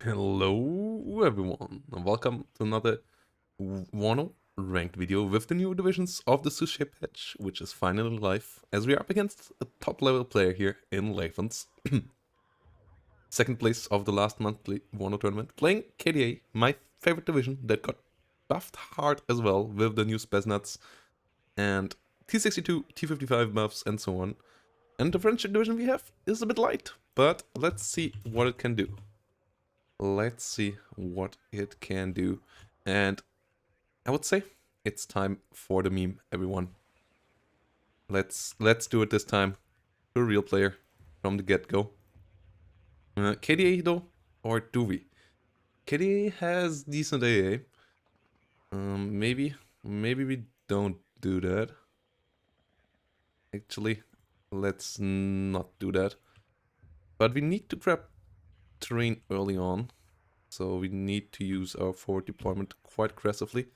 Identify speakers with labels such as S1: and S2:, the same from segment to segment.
S1: Hello everyone, and welcome to another Wano ranked video with the new divisions of the Sushi patch, which is finally live, as we are up against a top level player here in Lavens. Second place of the last monthly Wano tournament, playing KDA, my favorite division that got buffed hard as well with the new Spaz and T62, T55 buffs and so on. And the friendship division we have is a bit light, but let's see what it can do. Let's see what it can do. And I would say it's time for the meme, everyone. Let's do it this time. To a real player from the get-go. KDA though, or do we? KDA has decent AA. Maybe we don't do that. Actually, let's not do that. But we need to grab terrain early on. So we need to use our forward deployment quite aggressively.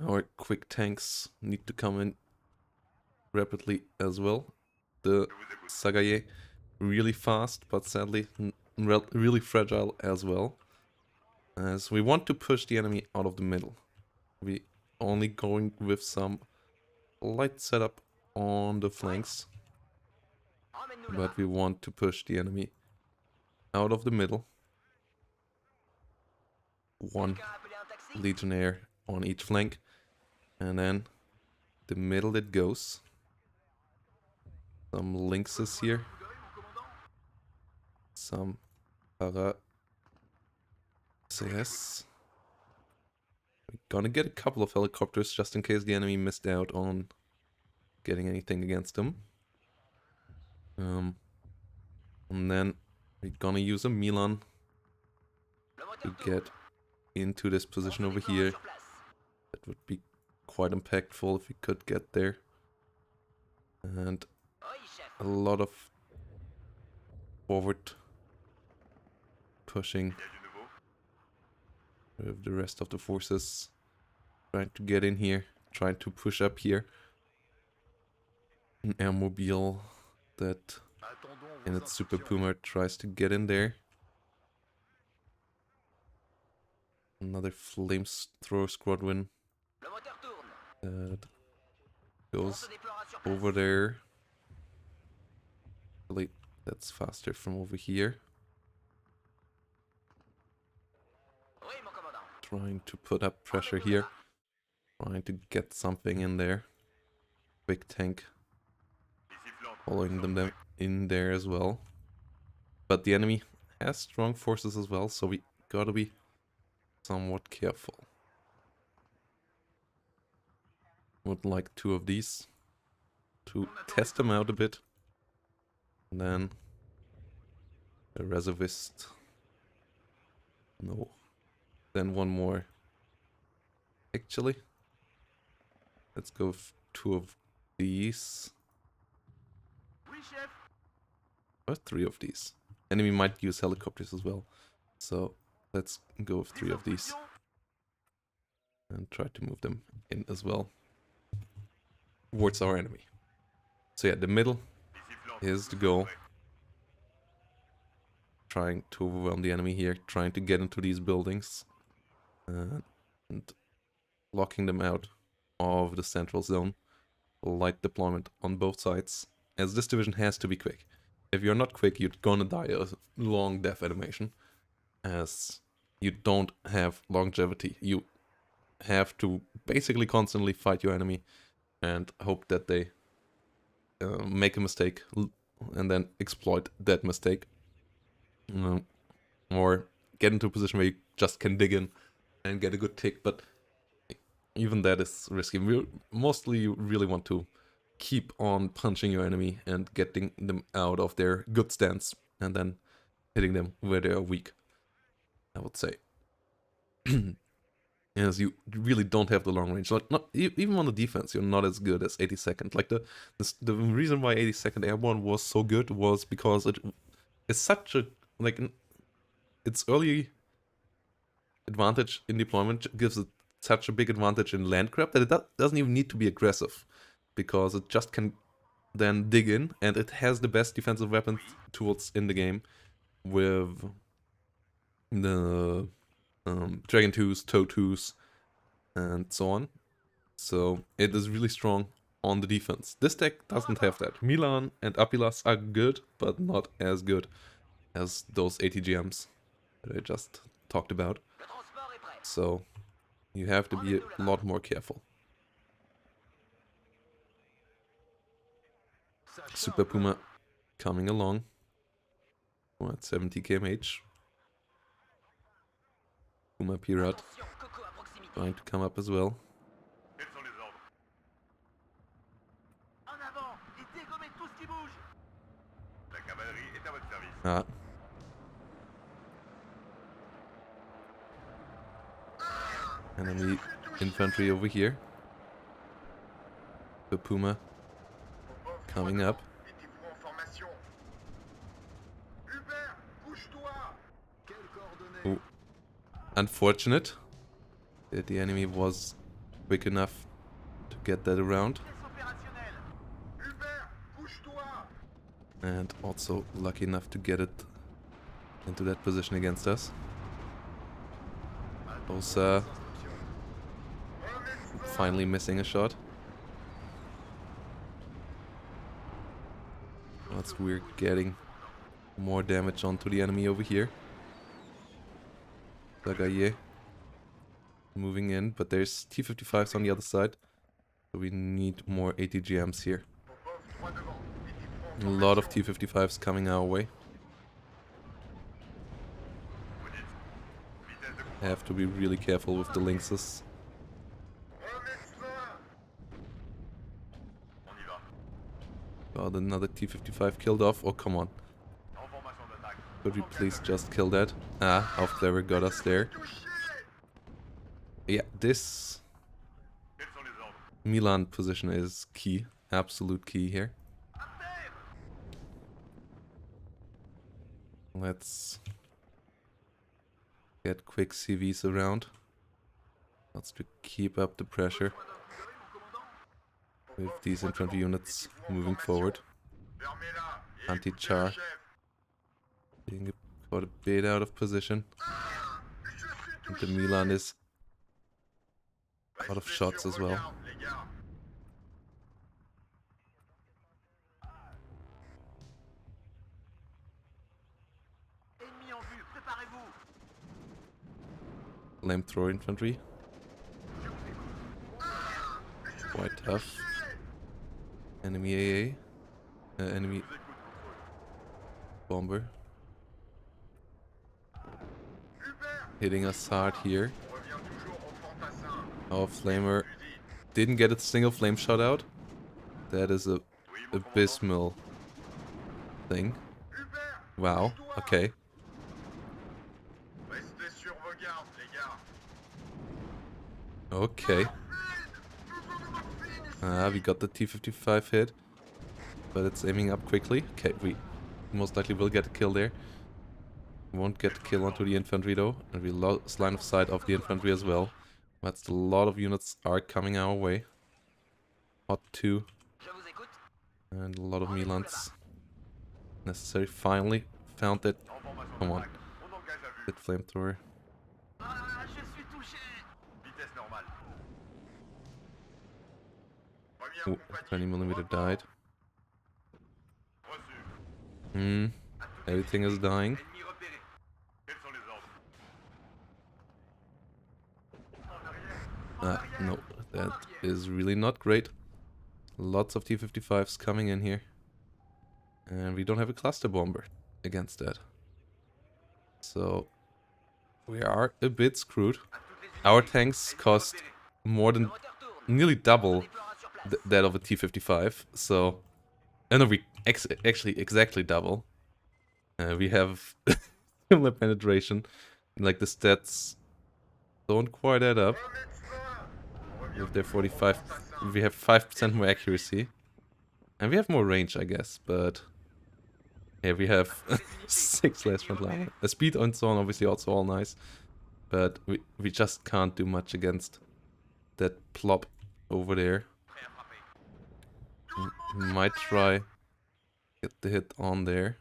S1: Our quick tanks need to come in rapidly as well. The Sagaye really fast, but sadly really fragile as well. As we want to push the enemy out of the middle. We only going with some light setup on the flanks. But we want to push the enemy out of the middle. One legionnaire on each flank. And then the middle it goes. Some lynxes here. Some para CS. We're gonna get a couple of helicopters just in case the enemy missed out on getting anything against them. And then we're gonna use a Milan to get into this position over here. That would be quite impactful if we could get there. And a lot of forward pushing with the rest of the forces. Trying to get in here, trying to push up here. An airmobile that in its Super Puma tries to get in there. Another flamethrower squadron that goes over there. Really, that's faster from over here. Trying to put up pressure here. Trying to get something in there. Big tank following them in there as well. But the enemy has strong forces as well, so we gotta be somewhat careful. Would like two of these to test them out a bit. And then a reservist. No. Then one more. Actually, let's go with two of these. Or three of these. Enemy might use helicopters as well. So let's go with three of these. And try to move them in as well. Towards our enemy. So yeah, the middle is the goal. Trying to overwhelm the enemy here. Trying to get into these buildings. And locking them out of the central zone. Light deployment on both sides. As this division has to be quick. If you're not quick, you're gonna die a long death animation. As you don't have longevity. You have to basically constantly fight your enemy and hope that they make a mistake and then exploit that mistake. Or get into a position where you just can dig in and get a good tick, but even that is risky. Mostly you really want to keep on punching your enemy and getting them out of their good stance and then hitting them where they are weak, I would say. As you really don't have the long range. Like not even on the defense, you're not as good as 82nd. Like the reason why 82nd Airborne was so good was because it is such a its early advantage in deployment gives it such a big advantage in land grab that it doesn't even need to be aggressive, because it just can then dig in, and it has the best defensive weapon tools in the game with the Dragon 2s, Toe 2s, and so on. So it is really strong on the defense. This deck doesn't have that. Milan and Apilas are good, but not as good as those ATGMs that I just talked about. So you have to be a lot more careful. Super Puma coming along. We're at 70 kmh. Puma Pirat trying to come up as well. Ah. Enemy infantry over here. The Puma coming up. Oh, unfortunate that the enemy was quick enough to get that around. And also lucky enough to get it into that position against us. Osa finally missing a shot. Whilst we're getting more damage onto the enemy over here. Zagaye moving in, but there's T-55s on the other side. So we need more ATGMs here. A lot of T-55s coming our way. Have to be really careful with the Lynxes. Got another T-55 killed off. Oh, come on. Could we please just kill that? Ah, how clever got us there. Yeah, this Milan position is key. Absolute key here. Let's get quick CVs around. Let's to keep up the pressure with these infantry units moving forward. Anti-char being got a bit out of position. And the Milan is out of shots as well. Flamethrower infantry. Quite tough. Enemy AA. Enemy bomber. Hitting us hard here. Our flamer didn't get a single flame shot out. That is a abysmal thing. Wow, okay. Okay. We got the T-55 hit, but it's aiming up quickly. Okay, we most likely will get a kill there. Won't get a kill onto the infantry though, and we lost line of sight of the infantry as well. But a lot of units are coming our way. Hot 2. And a lot of Milans. Necessary. Finally found that. Come on. Hit flamethrower. Ooh, 20mm died. Everything is dying. No, that is really not great. Lots of T-55s coming in here. And we don't have a cluster bomber against that. So we are a bit screwed. Our tanks cost more than nearly double that of a T-55. So, no, we actually exactly double. We have similar penetration. Like the stats don't quite add up. With their 45, we have 5% more accuracy. And we have more range, I guess, but yeah, we have 6 less front line. The speed and so on, obviously also all nice. But we just can't do much against that plop over there. Might try get the hit on there.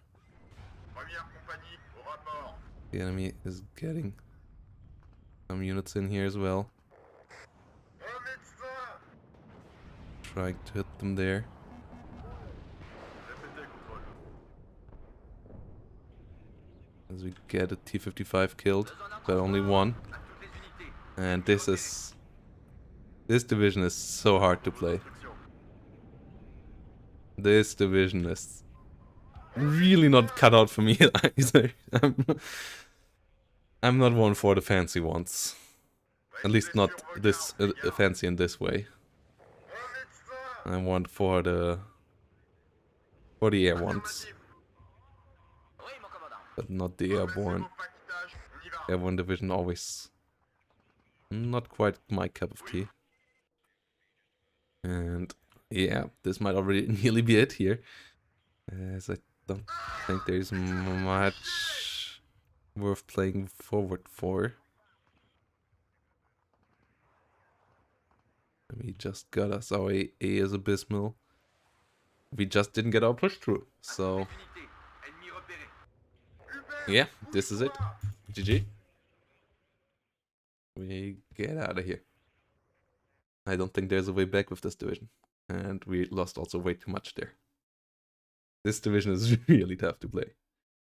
S1: The enemy is getting some units in here as well. Trying to hit them there. As we get a T-55 killed, but only one. And this division is so hard to play. This division is really not cut out for me either. I'm not one for the fancy ones. At least not this fancy in this way. I want for the air ones. But not the airborne. Airborne division always not quite my cup of tea. And yeah, this might already nearly be it here. As I don't think there's much worth playing forward for. We just got us our A is abysmal. We just didn't get our push through, so yeah, this is it. GG. We get out of here. I don't think there's a way back with this division. And we lost also way too much there. This division is really tough to play.